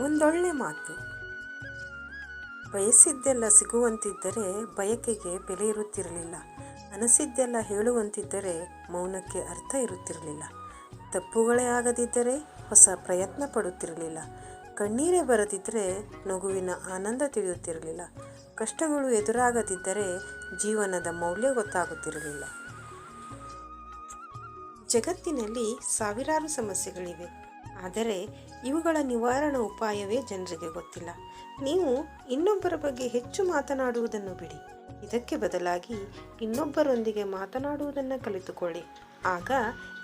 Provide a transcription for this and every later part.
ಒಂದೊಳ್ಳೆ ಮಾತು. ಬಯಸಿದ್ದೆಲ್ಲ ಸಿಗುವಂತಿದ್ದರೆ ಬಯಕೆಗೆ ಬೆಲೆ ಇರುತ್ತಿರಲಿಲ್ಲ. ಅನಿಸಿದ್ದೆಲ್ಲ ಹೇಳುವಂತಿದ್ದರೆ ಮೌನಕ್ಕೆ ಅರ್ಥ ಇರುತ್ತಿರಲಿಲ್ಲ. ತಪ್ಪುಗಳೇ ಆಗದಿದ್ದರೆ ಹೊಸ ಪ್ರಯತ್ನ ಪಡುತ್ತಿರಲಿಲ್ಲ. ಕಣ್ಣೀರೇ ಬರದಿದ್ದರೆ ನಗುವಿನ ಆನಂದ ತಿಳಿಯುತ್ತಿರಲಿಲ್ಲ. ಕಷ್ಟಗಳು ಎದುರಾಗದಿದ್ದರೆ ಜೀವನದ ಮೌಲ್ಯ ಗೊತ್ತಾಗುತ್ತಿರಲಿಲ್ಲ. ಜಗತ್ತಿನಲ್ಲಿ ಸಾವಿರಾರು ಸಮಸ್ಯೆಗಳಿವೆ, ಆದರೆ ಇವುಗಳ ನಿವಾರಣಾ ಉಪಾಯವೇ ಜನರಿಗೆ ಗೊತ್ತಿಲ್ಲ. ನೀವು ಇನ್ನೊಬ್ಬರ ಬಗ್ಗೆ ಹೆಚ್ಚು ಮಾತನಾಡುವುದನ್ನು ಬಿಡಿ. ಇದಕ್ಕೆ ಬದಲಾಗಿ ಇನ್ನೊಬ್ಬರೊಂದಿಗೆ ಮಾತನಾಡುವುದನ್ನು ಕಲಿತುಕೊಳ್ಳಿ. ಆಗ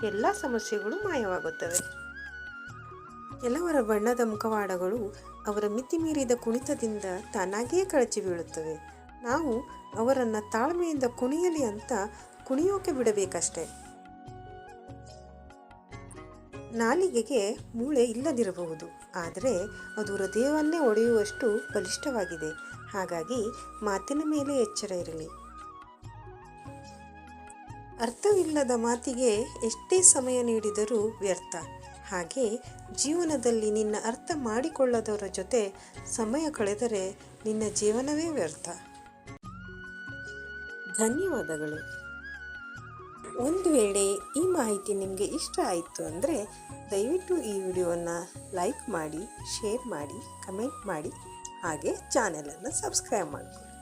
ಎಲ್ಲ ಸಮಸ್ಯೆಗಳು ಮಾಯವಾಗುತ್ತವೆ. ಕೆಲವರ ಬಣ್ಣದ ಮುಖವಾಡಗಳು ಅವರ ಮಿತಿಮೀರಿದ ಕುಣಿತದಿಂದ ತಾನಾಗಿಯೇ ಕಳಚಿ ಬೀಳುತ್ತವೆ. ನಾವು ಅವರನ್ನು ತಾಳ್ಮೆಯಿಂದ ಕುಣಿಯಲಿ ಅಂತ ಕುಣಿಯೋಕೆ ಬಿಡಬೇಕಷ್ಟೆ. ನಾಲಿಗೆಗೆ ಮೂಳೆ ಇಲ್ಲದಿರಬಹುದು, ಆದರೆ ಅದು ಹೃದಯವನ್ನೇ ಒಡೆಯುವಷ್ಟು ಬಲಿಷ್ಠವಾಗಿದೆ. ಹಾಗಾಗಿ ಮಾತಿನ ಮೇಲೆ ಎಚ್ಚರ ಇರಲಿ. ಅರ್ಥವಿಲ್ಲದ ಮಾತಿಗೆ ಎಷ್ಟೇ ಸಮಯ ನೀಡಿದರೂ ವ್ಯರ್ಥ. ಹಾಗೆ ಜೀವನದಲ್ಲಿ ನಿನ್ನ ಅರ್ಥ ಮಾಡಿಕೊಳ್ಳದವರ ಜೊತೆ ಸಮಯ ಕಳೆದರೆ ನಿನ್ನ ಜೀವನವೇ ವ್ಯರ್ಥ. ಧನ್ಯವಾದಗಳು. ಒಂದು ವೇಳೆ ಈ ಮಾಹಿತಿ ನಿಮಗೆ ಇಷ್ಟ ಆಯಿತು ಅಂದರೆ ದಯವಿಟ್ಟು ಈ ವಿಡಿಯೋವನ್ನು ಲೈಕ್ ಮಾಡಿ, ಶೇರ್ ಮಾಡಿ, ಕಮೆಂಟ್ ಮಾಡಿ, ಹಾಗೆ ಚಾನೆಲನ್ನು ಸಬ್ಸ್ಕ್ರೈಬ್ ಮಾಡಿಕೊಳ್ಳಿ.